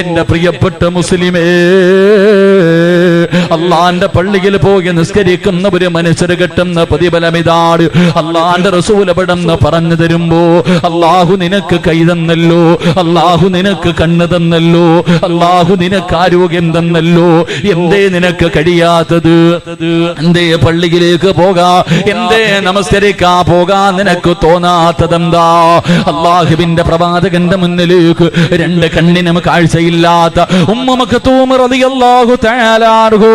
എന്റെ പ്രിയപ്പെട്ട മുസ്ലിമേ, അള്ളാന്റെ പള്ളിയിൽ പോയി നിസ്കരിക്കുന്ന ഒരു മനുഷ്യർ കിട്ടുന്ന പ്രതിഫലം ഇതാണ്. അള്ളാന്റെ റസൂൽ എവിടെന്ന് പറഞ്ഞു തരുമ്പോ, അള്ളാഹു നിനക്ക് കൈ തന്നല്ലോ, അള്ളാഹു നിനക്ക് കണ്ണ് തന്നല്ലോ, അള്ളാഹു നിനക്ക് ആരോഗ്യം തന്നല്ലോ, എന്തേ നിനക്ക് കഴിയാത്തത്? എന്തേ പള്ളിയിലേക്ക് പോകാ, എന്തേ നമസ്കരിക്കാ പോകാ നിനക്ക് തോന്നാത്തതെന്താ? അള്ളാഹുവിന്റെ പ്രവാചകന്റെ മുന്നിലേക്ക് രണ്ട് കണ്ണിനും കാഴ്ചയില്ലാത്ത ഉമ്മ മക്തൂം റളിയല്ലാഹു തആല അൻഹു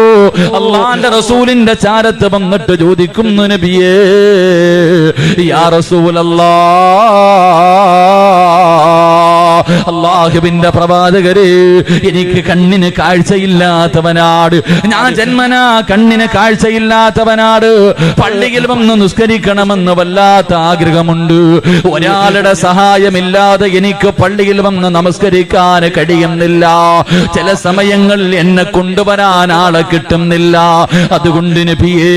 അല്ലാഹുവിന്റെ റസൂലിന്റെ ചാരത്ത് വന്നിട്ട് ചോദിക്കുന്നു, നബിയേ യാ റസൂലല്ലാഹ്, അല്ലാഹുവിന്റെ പ്രവാചകരെ, എനിക്ക് കണ്ണിന് കാഴ്ചയില്ലാത്തവനാണ്, ഞാൻ ജന്മനാ കണ്ണിന് കാഴ്ചയില്ലാത്തവനാണ്, പള്ളിയിൽ വന്ന് നിസ്കരിക്കണമെന്ന് വല്ലാത്ത ആഗ്രഹമുണ്ട്, ഒരാളുടെ സഹായമില്ലാതെ എനിക്ക് പള്ളിയിൽ വന്ന് നമസ്കരിക്കാൻ കഴിയുന്നില്ല, ചില സമയങ്ങളിൽ എന്നെ കൊണ്ടുവരാൻ ആളെ കിട്ടുന്നില്ല, അതുകൊണ്ട് നബിയേ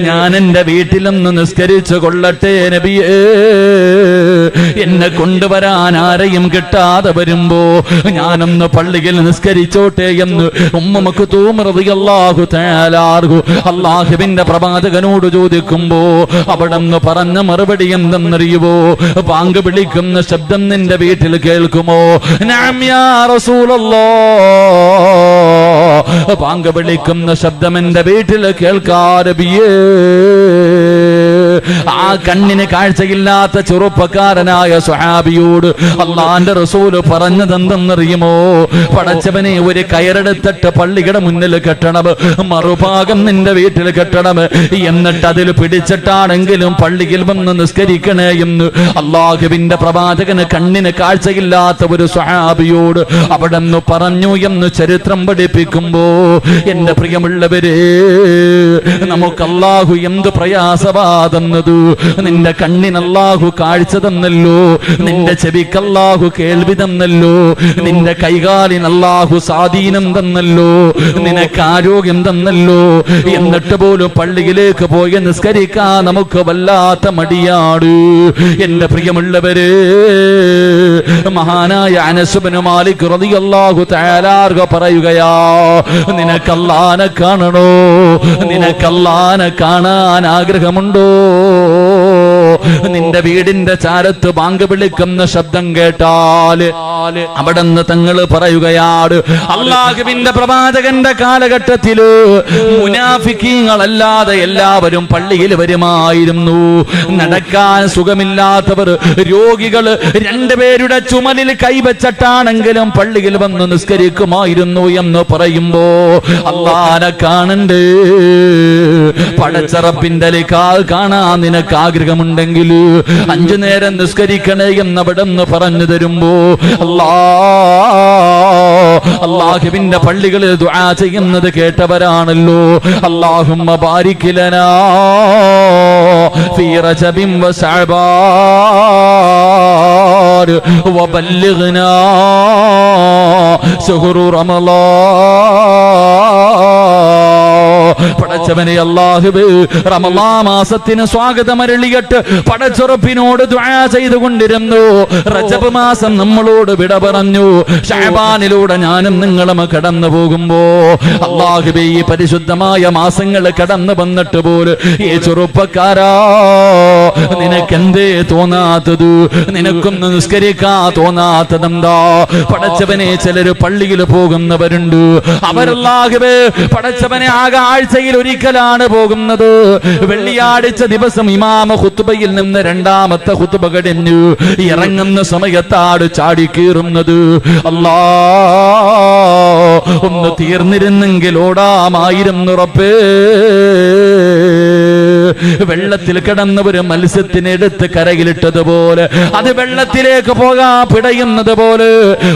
ഞാൻ എന്റെ വീട്ടിലൊന്ന് നിസ്കരിച്ചു കൊള്ളട്ടെ നബിയേ, എന്നെ കൊണ്ടുവരാൻ ആരെയും കിട്ടാതെ വരുമ്പോ ഞാനൊന്ന് പള്ളിയിൽ നിസ്കരിച്ചോട്ടെ എന്ന് ഉമ്മ മക്തൂം റളിയല്ലാഹു തആല അൻഹു അല്ലാഹുവിന്റെ പ്രവാചകനോട് ചോദിക്കുമ്പോ അവിടെന്ന് പറഞ്ഞ മറുപടി എന്തെന്നറിയുവോ? പാങ്ക് വിളിക്കുന്ന ശബ്ദം നിന്റെ വീട്ടിൽ കേൾക്കുമോ? നഅം യാ റസൂലല്ലാഹ്, പാങ്ക് വിളിക്കുന്ന ശബ്ദം എന്റെ വീട്ടിൽ കേൾക്കാൻ നബിയേ. ആ കണ്ണിന് കാഴ്ചയില്ലാത്ത ചെറുപ്പക്കാരനായ സ്വഹാബിയോട് അല്ലാഹുവിന്റെ റസൂൽ പറഞ്ഞതെന്തെന്നറിയുമോ? പടച്ചവനെ, ഒരു കയറെടുത്തിട്ട് പള്ളിയുടെ മുന്നിൽ കെട്ടണം, മറുഭാഗം നിന്റെ വീട്ടിൽ കെട്ടണം, എന്നിട്ട് അതിൽ പിടിച്ചിട്ടാണെങ്കിലും പള്ളിയിൽ വന്ന് നിസ്കരിക്കണേ എന്ന് അല്ലാഹുവിന്റെ പ്രവാചകന് കണ്ണിന് കാഴ്ചയില്ലാത്ത ഒരു സ്വഹാബിയോട് അവിടെ നിന്ന് പറഞ്ഞു എന്ന് ചരിത്രം പഠിപ്പിക്കുമ്പോ, എന്റെ പ്രിയമുള്ളവരെ, നമുക്ക് അല്ലാഹു എന്ത് പ്രയാസവാ തന്നത്? നിന്റെ കണ്ണിന് അല്ലാഹു കാഴ്ച തന്നല്ലോ, നിന്റെ ചെവിക്ക് അല്ലാഹു കേൾവി തന്നല്ലോ, നിന്റെ കൈകാലിന് അല്ലാഹു സ്വാധീനം തന്നല്ലോ, നിനക്ക് ആരോഗ്യം തന്നല്ലോ, എന്നിട്ട് പോലും പള്ളിയിലേക്ക് പോയി നിസ്കരിക്കാൻ നമുക്ക് വല്ലാത്ത മടിയാണ്. എന്റെ പ്രിയമുള്ളവരെ, മഹാനായ അനസ് ഇബ്നു മാലിക് റളിയല്ലാഹു തആല അൻഹു പറയുകയാ, നിനക്ക് അല്ലാഹനെ കാണണോ? നിനക്ക് അല്ലാഹനെ കാണാൻ ആഗ്രഹമുണ്ടോ? നിന്റെ വീടിന്റെ ചാരത്ത് ബാങ്ക് വിളിക്കുന്ന ശബ്ദം കേട്ടാൽ അവിടെന്ന് തങ്ങള് പറയുകയാണ്, അല്ലാഹുവിന്റെ പ്രവാചകന്റെ കാലഘട്ടത്തില് മുനാഫിക്കീങ്ങളല്ലാതെ എല്ലാവരും പള്ളിയിൽ വരുമായിരുന്നു. നടക്കാൻ സുഖമില്ലാത്തവർ, രോഗികള് രണ്ടുപേരുടെ ചുമലിൽ കൈവച്ചിട്ടാണെങ്കിലും പള്ളിയിൽ വന്ന് നിസ്കരിക്കുമായിരുന്നു എന്ന് പറയുമ്പോ, അല്ലാഹനെ കാണണ്ടേ, പടച്ചറപ്പിന്റെ കാണാൻ നിനക്ക് ആഗ്രഹമുണ്ടെങ്കിൽ 5 നേരം നിസ്കരിക്കണേ എന്നവിടെ നിന്ന് പറഞ്ഞു തരുമ്പോ, അല്ലാഹുവിന്റെ പള്ളികളിൽ ദുആ ചെയ്യുന്നത് കേട്ടവരാണല്ലോ. അല്ലാഹുമ്മ ബാരിക് ലനാ ഫീ റജബിൻ വ ശഅബാൻ വബല്ലിഗ്നാ ശുഹ്റു റമളാൻ. പടച്ചവനെ അല്ലാഹുവേ, റമളാൻ മാസത്തിന് സ്വാഗതം അരുളിയിട്ട് പടച്ചുറപ്പിനോട് ദുആ ചെയ്തുകൊണ്ടിരുന്നു. റജബ് മാസം നമ്മളോട് വിട പറഞ്ഞു, ശഅബാനിലൂടെ ഞാനും നിങ്ങളും കടന്നു പോകുമ്പോ, അല്ലാഹുവേ, ഈ പരിശുദ്ധമായ മാസങ്ങൾ കടന്നു വന്നിട്ട് പോലും ഈ ചെറുപ്പക്കാരാ, നിനക്കെന്തേ തോന്നാത്തത്? നിനക്കൊന്ന് നിസ്കരിക്കാ തോന്നാത്തതെന്താ? പടച്ചവനെ, ചിലര് പള്ളിയിൽ പോകുന്നവരുണ്ട്, അവരല്ലാഹുവേ പടച്ചവനെ ആകെ ആഴ്ചയിൽ ഒരിക്കലാണ് പോകുന്നത്. വെള്ളിയാഴ്ച ദിവസം ഇമാമ ഖുത്ബയിൽ നിന്ന് രണ്ടാമത്തെ ഖുത്ബ കഴിഞ്ഞു ഇറങ്ങുന്ന സമയത്താണ് ചാടിക്കീറുന്നത്. അല്ലാ, ഒന്ന് തീർന്നിരുന്നെങ്കിൽ ഓടാമായിരുന്നു റബ്ബേ. വെള്ളത്തിൽ കിടന്ന ഒരു മത്സ്യത്തിനെടുത്ത് കരയിലിട്ടതുപോലെ, അത് വെള്ളത്തിലേക്ക് പോകാൻ പിടയുന്നത് പോലെ,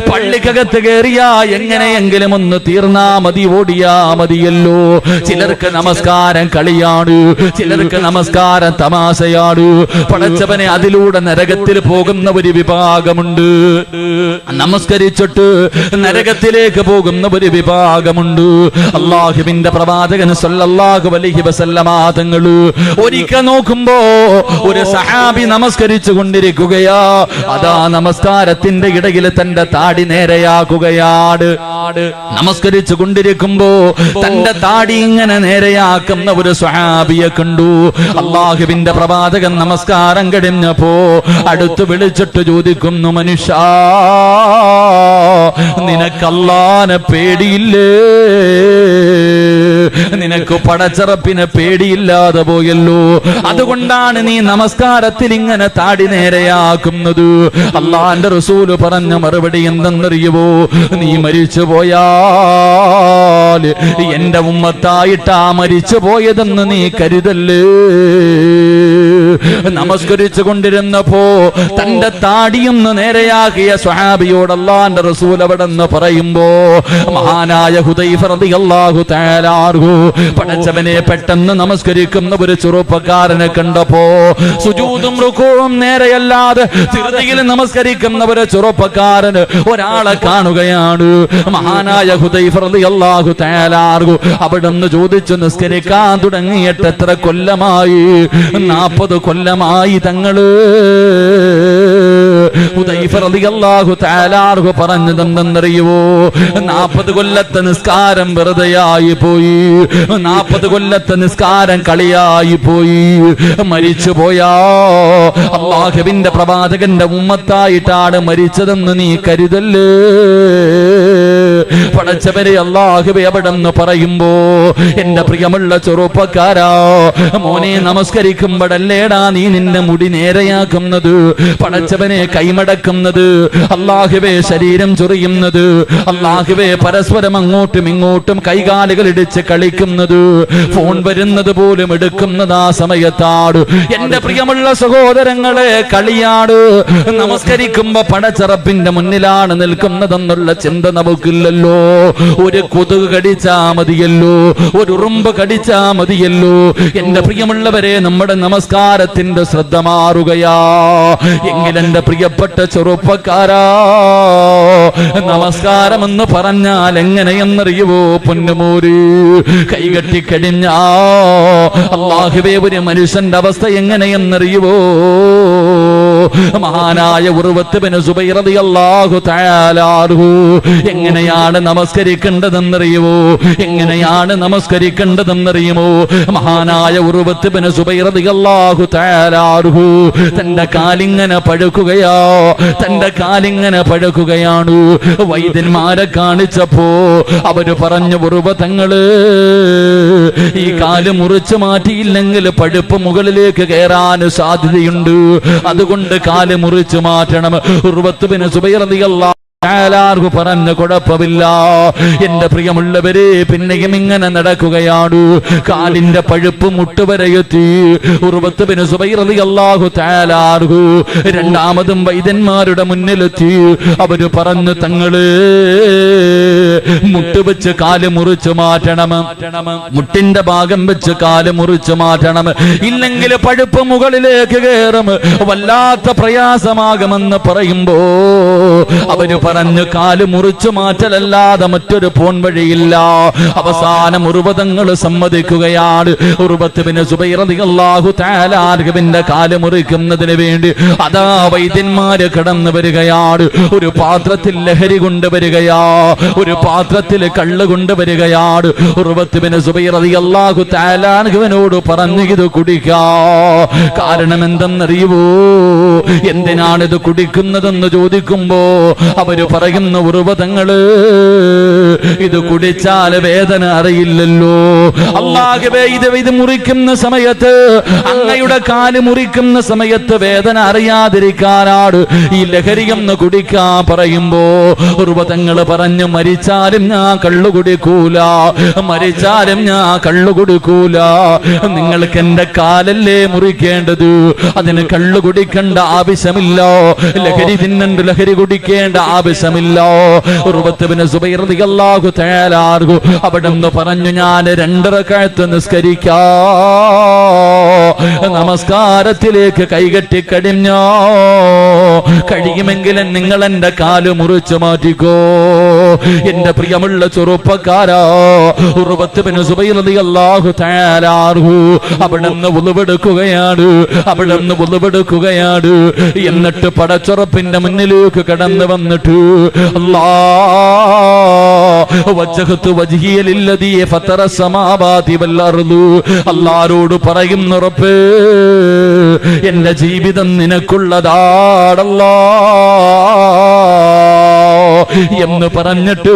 പള്ളിക്കകത്ത് കയറിയാ എങ്ങനെയെങ്കിലും ഒന്ന് തീർന്നാ മതി, ഓടിയാ മതിയല്ലോ. ചിലർക്ക് നമസ്കാരം കളിയാണ്, ചിലർക്ക് നമസ്കാരം തമാശയാണ്. പടച്ചവനെ, അതിലൂടെ നരകത്തിൽ പോകുന്ന ഒരു വിഭാഗമുണ്ട്. നമസ്കരിച്ചിട്ട് നരകത്തിലേക്ക് പോകുന്ന ഒരു വിഭാഗമുണ്ട്. അല്ലാഹുവിന്റെ പ്രവാചകൻ സല്ലല്ലാഹു അലൈഹി വസല്ലമ തങ്ങൾ ഒരിക്കൽ നോക്കുമ്പോ ഒരു സഹാബി നമസ്കരിച്ചു കൊണ്ടിരിക്കുകയാ. അതാ നമസ്കാരത്തിന്റെ ഇടയിൽ തന്റെ താടി നേരെയാക്കുകയാണ്. നമസ്കരിച്ചു കൊണ്ടിരിക്കുമ്പോ തന്റെ താടി ഇങ്ങനെ നേരെയാക്കുന്ന ഒരു സ്വഹാബിയെ കണ്ടു. അള്ളാഹുവിന്റെ പ്രവാചകൻ നമസ്കാരം കഴിഞ്ഞപ്പോ അടുത്ത് വിളിച്ചിട്ട് ചോദിക്കുന്നു, മനുഷ്യ, നിനക്ക് അല്ലാഹുവിനെ പേടിയില്ലേ? നിനക്ക് പടച്ചറപ്പിനെ പേടിയില്ലാതെ പോയല്ലോ, അതുകൊണ്ടാണ് നീ നമസ്കാരത്തിൽ ഇങ്ങനെ താടി നേരെയാക്കുന്നത്. അള്ളാന്റെ റസൂല് പറഞ്ഞ മറുപടി എന്തെന്നറിയുവോ? നീ മരിച്ചു പോയാൽ എന്റെ ഉമ്മത്തായിട്ടാ മരിച്ചു പോയതെന്ന് നീ കരുതല്ലേ. നമസ്കരിച്ചു കൊണ്ടിരുന്നപ്പോ തന്റെ താടിയൊന്ന് നേരെയാക്കിയ സ്വഹാബിയോട് അള്ളാന്റെ റസൂൽ അവിടെ നിന്ന് പറയുമ്പോ മഹാനായ ഹുദൈഫ റളിയല്ലാഹു തആല അൻഹു പടച്ചവനെ പെട്ടെന്ന് നമസ്കരിക്കുന്ന ഒരു ചെറുപ്പക്കാരനെ കണ്ടപ്പോ സുജൂദും റുകൂഉം നേരെയല്ലാതെ ധൃതിയിൽ നമസ്കരിക്കുന്ന ഒരു ചെറുപ്പക്കാരന് ഒരാളെ കാണുകയാണ്. മഹാനായ ഹുദൈഫ റളിയല്ലാഹു തആല അൻഹു അവിടുന്ന് ചോദിച്ചു, നിസ്കരിക്കാൻ തുടങ്ങിയിട്ട് എത്ര കൊല്ലമായി? 40 കൊല്ലമായി തങ്ങള്. ഹുദൈഫ റളിയല്ലാഹു തആല അൻഹു പറഞ്ഞതെന്തെന്നറിയുവോ? 40 കൊല്ലത്തെ നിസ്കാരം വെറുതെയായി പോയി, 40 കൊല്ലത്തെ നിസ്കാരം കളിയായി പോയി. മരിച്ചു പോയാ അല്ലാഹുവിന്റെ പ്രവാചകന്റെ ഉമ്മത്തായിട്ടാണ് മരിച്ചതെന്ന് നീ കരുതല്ലേ. പടച്ചവരെ അല്ലാഹുവേ അവിടെന്ന് പറയുമ്പോ എന്റെ പ്രിയമുള്ള ചെറുപ്പക്കാരാ, മോനെ നമസ്കരിക്കുമ്പോഴല്ലേടാ നീ നിന്റെ മുടി നേരെയാക്കുന്നത്, പടച്ചവനെ കൈമടക്കുന്നത്, അല്ലാഹുവേ ശരീരം ചൊറിയുന്നത്, അല്ലാഹുവേ പരസ്പരം അങ്ങോട്ടും ഇങ്ങോട്ടും കൈകാലുകൾ ഇടിച്ച് കളിക്കുന്നത്, ഫോൺ വരുന്നത് പോലും എടുക്കുന്നത് ആ സമയത്താണ്. എന്റെ പ്രിയമുള്ള സഹോദരങ്ങളെ, കളിയാട്. നമസ്കരിക്കുമ്പോ പടച്ചറപ്പിന്റെ മുന്നിലാണ് നിൽക്കുന്നതെന്നുള്ള ചിന്ത നമുക്കില്ലല്ലോ. ഒരു കൊതുക് കടിച്ചാ മതിയല്ലോ, ഒരു ഉറുമ്പ് കടിച്ചാ മതിയല്ലോ. എന്റെ പ്രിയമുള്ളവരെ, നമ്മുടെ നമസ്കാരത്തിന്റെ ശ്രദ്ധ മാറുകയാ. എങ്കിലെന്റെ പ്രിയപ്പെട്ട ചെറുപ്പക്കാരാ, നമസ്കാരം എന്ന് പറഞ്ഞാൽ എങ്ങനെയെന്നറിയുവോ പൊന്നുമോര്? കൈകെട്ടിക്കഴിഞ്ഞാ അല്ലാഹുവേ ഒരു മനുഷ്യന്റെ അവസ്ഥ എങ്ങനെയെന്നറിയുവോ? മഹാനായ ഉർവത്ത് ബിൻ സുബൈർ റളിയല്ലാഹു തആല അൻഹു എങ്ങനെയാണ് നമസ്കരിക്കേണ്ടതെന്നറിയുമോ? എങ്ങനെയാണ് നമസ്കരിക്കേണ്ടതെന്നറിയുമോ? മഹാനായ ഉർവത്ത് ബിൻ സുബൈർ റളിയല്ലാഹു തആല അൻഹു തന്റെ കാലിങ്ങനെ പഴുക്കുകയാ, തന്റെ കാലിങ്ങനെ പഴുക്കുകയാണ്. വൈദ്യന്മാരെ കാണിച്ചപ്പോ അവര് പറഞ്ഞു, ഉർവത്തങ്ങള് ഈ കാല് മുറിച്ചു മാറ്റിയില്ലെങ്കിൽ പഴുപ്പ് മുകളിലേക്ക് കയറാൻ സാധ്യതയുണ്ട്, അതുകൊണ്ട് കാല് മുറിച്ചു മാറ്റണം. ഉർവത്ത് ബിൻ സുബൈർ റളിയല്ലാഹു പറഞ്ഞു, കുഴപ്പമില്ല. എന്റെ പ്രിയമുള്ളവരെ, പിന്നെയും ഇങ്ങനെ നടക്കുകയാണ്. കാലിന്റെ പഴുപ്പ് മുട്ടുവരെയെത്തി. ഉർവത്ത് ബിൻ സുബൈർ റളിയല്ലാഹു തആല അൻഹു രണ്ടാമതും വൈദ്യന്മാരുടെ മുന്നിലെത്തി. അവര് പറഞ്ഞു, തങ്ങള് മുട്ട് വെച്ച് കാല് മുറിച്ചു മാറ്റണം, മുട്ടിന്റെ ഭാഗം വെച്ച് കാല് മുറിച്ചു മാറ്റണം, ഇല്ലെങ്കിൽ പഴുപ്പ് മുകളിലേക്ക് കയറും, വല്ലാത്ത പ്രയാസമാകുമെന്ന് പറയുമ്പോ അവര് പറഞ്ഞു, കാല് മുറിച്ചു മാറ്റലല്ലാതെ മറ്റൊരു പോൺ വഴിയില്ല. അവസാനം ഉർവതങ്ങൾ സമ്മതിക്കുകയാണ്. ഉർവത്ത് ബിൻ സുബൈർ റളിയല്ലാഹു തആല അൻഹുവിന്റെ കാല് മുറിക്കുന്നതിന് വേണ്ടി അതാ വൈദ്യന്മാര് കടന്നു വരികയാണ്. ഒരു പാത്രത്തിൽ ലഹരി കൊണ്ടുവരികയാ, ഒരു പാത്രത്തിൽ കള്ള് കൊണ്ടുവരികയാണ്. ഉർവത്ത് ബിൻ സുബൈർ റളിയല്ലാഹു തആല അൻഹുവിനോട് പറഞ്ഞു, ഇത് കുടിക്കാ. കാരണം എന്തെന്നറിയുവോ? എന്തിനാണിത് കുടിക്കുന്നതെന്ന് ചോദിക്കുമ്പോ അവര് പറയുന്ന, ഉർവതങ്ങള് ഇത് കുടിച്ചാൽ വേദന അറിയില്ലല്ലോ. അല്ലാഹുവേ, ഇത് മുറിക്കുന്ന സമയത്ത്, അങ്ങയുടെ കാല് മുറിക്കുന്ന സമയത്ത് വേദന അറിയാതിരിക്കാനാണ് ഈ ലഹരിയെന്ന് കുടിക്കാൻ പറയുമ്പോ ഉർവതങ്ങൾ പറഞ്ഞു, മരിച്ചാലും ഞാൻ കള്ളു കുടിക്കൂല, മരിച്ചാലും ഞാൻ കള്ളു കുടിക്കൂല. നിങ്ങൾക്ക് എന്റെ കാലല്ലേ മുറിക്കേണ്ടത്, അതിന് കള്ളു കുടിക്കേണ്ട ആവശ്യമില്ല. ലഹരി തിന്നണ്ട്, ലഹരി കുടിക്കേണ്ട ആവശ്യം ആവശ്യമില്ല. ഉർവത്ത് ബിൻ സുബൈർ റളിയല്ലാഹു തആല അൻഹു അവിടുന്ന് പറഞ്ഞു, ഞാൻ 2 റക്അത്ത് നിസ്കരിക്കാം, നമസ്കാരത്തിലേക്ക് കൈകെട്ടി കഴിഞ്ഞോ, കഴിയുമെങ്കിലും നിങ്ങൾ എന്റെ കാല് മുറിച്ചു മാറ്റിക്കോ. എന്റെ പ്രിയമുള്ള ചെറുപ്പക്കാരാ, ഉർവത്ത് ബിൻ സുബൈർ റളിയല്ലാഹു തആല അൻഹു അവിടുന്ന് വുളുവെടുക്കുകയാണ്, എന്നിട്ട് പടച്ചുറപ്പിന്റെ മുന്നിലേക്ക് കടന്നു വന്നിട്ട് വജ്ഹതു വജ്ഹിയ ലില്ലദീ ഫതറ സമാവാതി വൽ അർദ്, അല്ലാഹുവോട് പറയുന്നു, റബ്ബേ എന്റെ ജീവിതം നിനക്കുള്ളതാണല്ലാഹ് എന്ന് പറഞ്ഞിട്ട്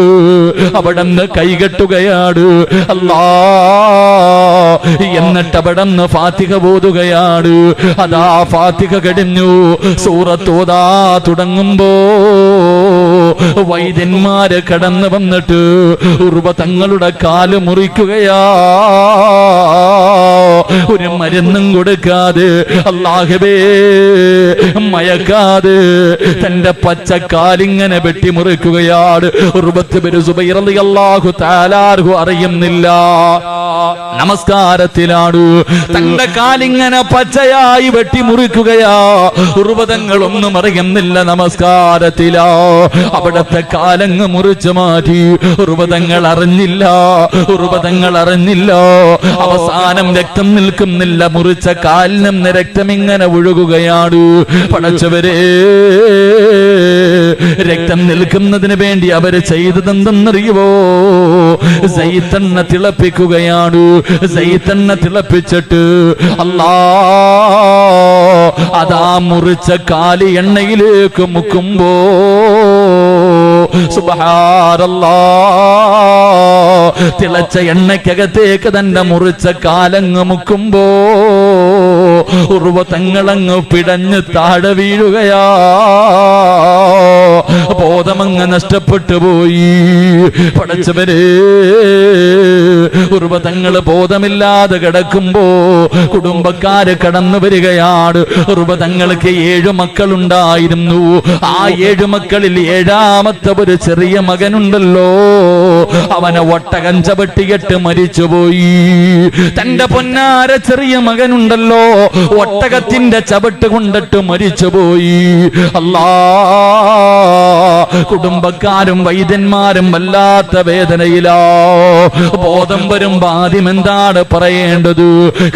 അവിടുന്ന് കൈകെട്ടുകയാണ്. അല്ലാഹ് എന്നിട്ട് അവിടുന്ന് ഫാത്തിഹ ഓതുകയാണ്. അതാ ഫാത്തിഹ കഴിഞ്ഞു, സൂറത്ത് ഓതാ തുടങ്ങുമ്പോ വൈദ്യന്മാര് കടന്നു വന്നിട്ട് ഉർവ തങ്ങളുടെ കാല് മുറിക്കുകയാ. ഒരു മരുന്നും കൊടുക്കാതെ, അല്ലാഹുവേ മയക്കാതെ തന്റെ പച്ചക്കാലിങ്ങനെ വെട്ടിമുറിക്കുകയാണ്. ഉർവത്ത് ബിൻ സുബൈർ റളിയല്ലാഹു തആല അൻഹു അറിയുന്നില്ല, നമസ്കാരത്തിലാണ്. തന്റെ കാലിങ്ങനെ പച്ചയായി വെട്ടിമുറിക്കുകയാ. ഉർവതങ്ങളൊന്നും അറിയുന്നില്ല, നമസ്കാരത്തിലാ. അവിടത്തെ കാലങ്ങ് മുറിച്ചു മാറ്റി. ഉർവതങ്ങൾ അറിഞ്ഞില്ല. അവസാനം രക്തം നിൽക്കുന്നില്ല, മുറിച്ച കാലിൽ നിന്ന് രക്തം ഇങ്ങനെ ഒഴുകുകയാണ്. പടച്ചവരെ, രക്തം നിൽക്കുന്നതിന് വേണ്ടി അവര് ചെയ്തതെന്തെന്നറിയുവോ? സൈത്തെണ്ണ തിളപ്പിക്കുകയാണ്. സൈത്തെണ്ണ തിളപ്പിച്ചിട്ട് അതാ മുറിച്ച കാലി എണ്ണയിലേക്ക് മുക്കുമ്പോ സുബ്ഹാനല്ലാഹ്, തിളച്ച എണ്ണയ്ക്കകത്തേക്ക് തന്റെ മുറിച്ച കാലങ്ങ് മുക്കുമ്പോ ഉർവതങ്ങളങ്ങ് പിടഞ്ഞ് താഴെ വീഴുകയാ. ബോധമങ്ങ് നഷ്ടപ്പെട്ടു പോയി. പടച്ചവരെ, ഉർവതങ്ങള് ബോധമില്ലാതെ കിടക്കുമ്പോ കുടുംബക്കാര് കടന്നു വരികയാണ്. ഉർവതങ്ങൾക്ക് 7 മക്കളുണ്ടായിരുന്നു. ആ 7 മക്കളിൽ 7ാമത്തെ ഒരു ചെറിയ മകനുണ്ടല്ലോ, അവനെ ഒട്ടകം ചവിട്ടിയിട്ട് മരിച്ചുപോയി. തന്റെ പൊന്നാര ചെറിയ മകനുണ്ടല്ലോ, ഒട്ടകത്തിന്റെ ചവിട്ട് കൊണ്ടിട്ട് മരിച്ചുപോയി. കുടുംബക്കാരും വൈദ്യന്മാരും വല്ലാത്ത വേദനയിലാ. ബോധം വരുമ്പോ ആദ്യം എന്താണ് പറയേണ്ടത്?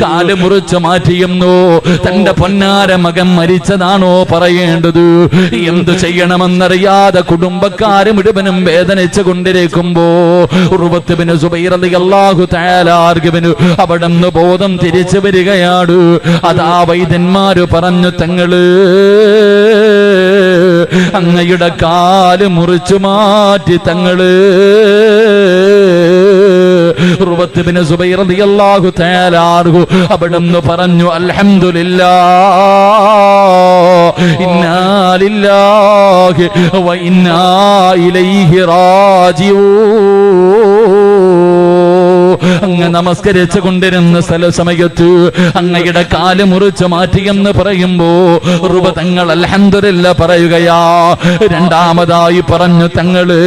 കാല് മുറിച്ച് മാറ്റിയെന്നോ, തന്റെ പൊന്നാര മകൻ മരിച്ചതാണോ പറയേണ്ടത്? എന്തു ചെയ്യണമെന്നറിയാതെ കുടുംബക്കാര് മുഴുവനും വേദനിച്ചു കൊണ്ടിരിക്കുമ്പോ ഉർവത്ത് ബിൻ സുബൈർ റളിയല്ലാഹു തആല അൻഹു അവിടുന്ന് ബോധം തിരിച്ചു വരികയാണ്. അതാ വൈദ്യന്മാര് പറഞ്ഞു, തങ്ങള് അങ്ങയുടെ കാല് മുറിച്ചു മാറ്റി തങ്ങള്. ഉർവത്ത് ബിൻ സുബൈർ റളിയല്ലാഹു തആല അൻഹു അവിടുന്ന് പറഞ്ഞു, അൽഹംദുലില്ലാഹ്, ഇന്നാ ലില്ലാഹി വ ഇന്നാ ഇലൈഹി റാജിഊൻ. അങ്ങ് നമസ്കരിച്ചു കൊണ്ടിരുന്ന സമയത്ത് അങ്ങയുടെ കാല് മുറിച്ചു മാറ്റിയെന്ന് പറയുമ്പോ തങ്ങൾ അൽഹംദുലില്ലാഹ് പറയുകയാ. രണ്ടാമതായി പറഞ്ഞു, തങ്ങള്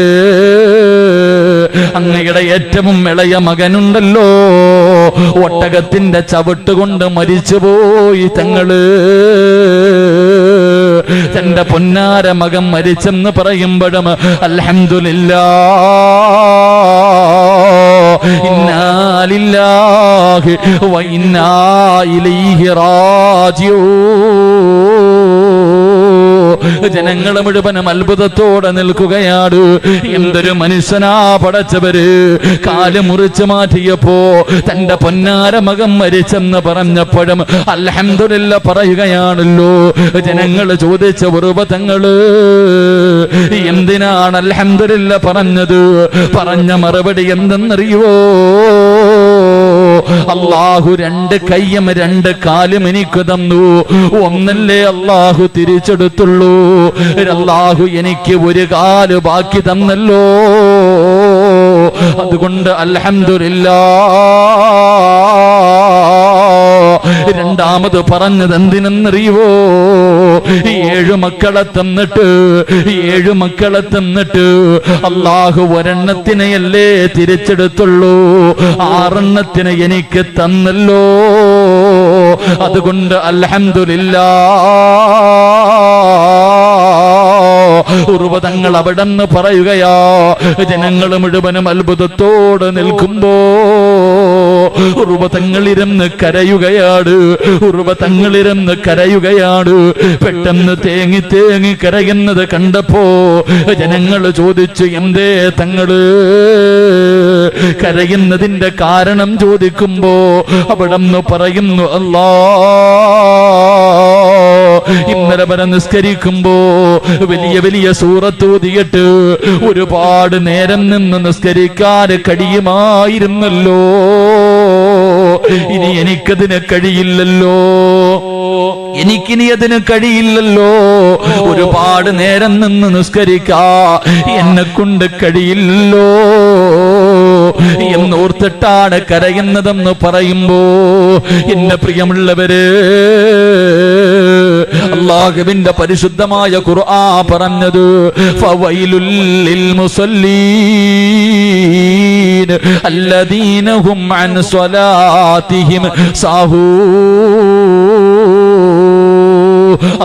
അങ്ങയുടെ ഏറ്റവും ഇളയ മകനുണ്ടല്ലോ, ഒട്ടകത്തിന്റെ ചവിട്ട് കൊണ്ട് മരിച്ചുപോയി തങ്ങള്. തന്റെ പൊന്നാര മകൻ മരിച്ചെന്ന് പറയുമ്പോഴും അൽഹംദുലില്ലാഹ്, ഇന്നാ ലില്ലാഹി വ ഇന്നാ ഇലൈഹി റാജിഊൻ. ജനങ്ങൾ മുഴുവനും അത്ഭുതത്തോടെ നിൽക്കുകയാണ്. എന്തൊരു മനുഷ്യനാ പടച്ചവര്! കാല് മുറിച്ചു മാറ്റിയപ്പോ തന്റെ പൊന്നാര മകൻ മരിച്ചെന്ന് പറഞ്ഞപ്പോഴും അൽഹംദുലില്ലാഹ് പറയുകയാണല്ലോ. ജനങ്ങൾ ചോദിച്ച തങ്ങള് എന്തിനാണ് അൽഹംദുലില്ലാഹ് പറഞ്ഞത്? പറഞ്ഞ മറുപടി എന്തെന്നറിയോ? അല്ലാഹു 2 കൈയും 2 കാലും എനിക്ക് തന്നു. ഒന്നല്ലേ അല്ലാഹു തിരിച്ചെടുത്തുള്ളൂ. അല്ലാഹു എനിക്ക് 1 കാല് ബാക്കി തന്നല്ലോ. അതുകൊണ്ട് അൽഹംദുലില്ലാഹ്. രണ്ടാമത് പറഞ്ഞത് എന്തിനെന്നറിയുവോ? 7 മക്കളെ തന്നിട്ട് അല്ലാഹു ഒരെണ്ണത്തിനെയല്ലേ തിരിച്ചെടുത്തുള്ളൂ, 6 എനിക്ക് തന്നല്ലോ. അതുകൊണ്ട് അൽഹംദുലില്ലാഹ്. ഉർവതങ്ങൾ അവിടെന്ന് പറയുകയാ, ജനങ്ങൾ മുഴുവനും അത്ഭുതത്തോടെ നിൽക്കുമ്പോ ഉർവതങ്ങളിരുന്ന് കരയുകയാണ്. പെട്ടെന്ന് തേങ്ങി കരയുന്നത് കണ്ടപ്പോ ജനങ്ങൾ ചോദിച്ചു, എന്തേ തങ്ങള് കരയുന്നതിന്റെ കാരണം ചോദിക്കുമ്പോ അവിടെന്ന് പറയുന്നു, അല്ലാ, ഇന്നലെ വരെ നിസ്കരിക്കുമ്പോ വലിയ സൂറത്ത് ഓതിയിട്ട് ഒരുപാട് നേരം നിന്ന് നിസ്കരിക്കാൻ കഴിയുമായിരുന്നല്ലോ, ഇനി എനിക്കതിന് കഴിയില്ലല്ലോ. ഒരുപാട് നേരം നിന്ന് നിസ്കരിക്കാ എന്നെ കൊണ്ട് കഴിയില്ലല്ലോ എന്നോർത്തിട്ടാണ് കരയുന്നതെന്ന് പറയുമ്പോ, എന്റെ പ്രിയമുള്ളവര്, അല്ലാഹുവിന്റെ പരിശുദ്ധമായ ഖുർആൻ പറഞ്ഞത് ഫവൈലുൽ ലിൽ മുസല്ലീൻ അല്ലദീന ഹും അൻ സ്വലാത്തിഹിം സാഹൂൻ.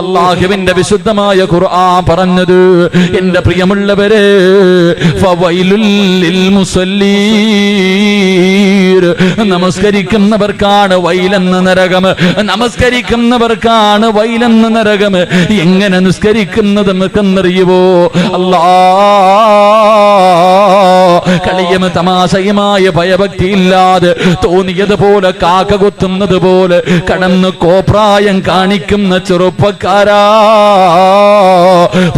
അല്ലാഹുവിന്റെ വിശുദ്ധമായ ഖുർആൻ പറഞ്ഞത്, എന്റെ പ്രിയമുള്ളവരെ, ഫവൈലുൽ ലിൽ മുസല്ലീൻ, നമസ്കരിക്കുന്നവർക്കാണ് വൈലെന്ന നരകം. എങ്ങനെ നിസ്കരിക്കുന്നത് നമുക്കെന്നറിയുവോ? കളിയും തമാശയുമായ ഭയഭക്തിയില്ലാതെ തോന്നിയതുപോലെ കാക്ക കൊത്തുന്നത് പോലെ കടന്ന് കോപ്രായം കാണിക്കുന്ന ചെറുപ്പക്കാരാ,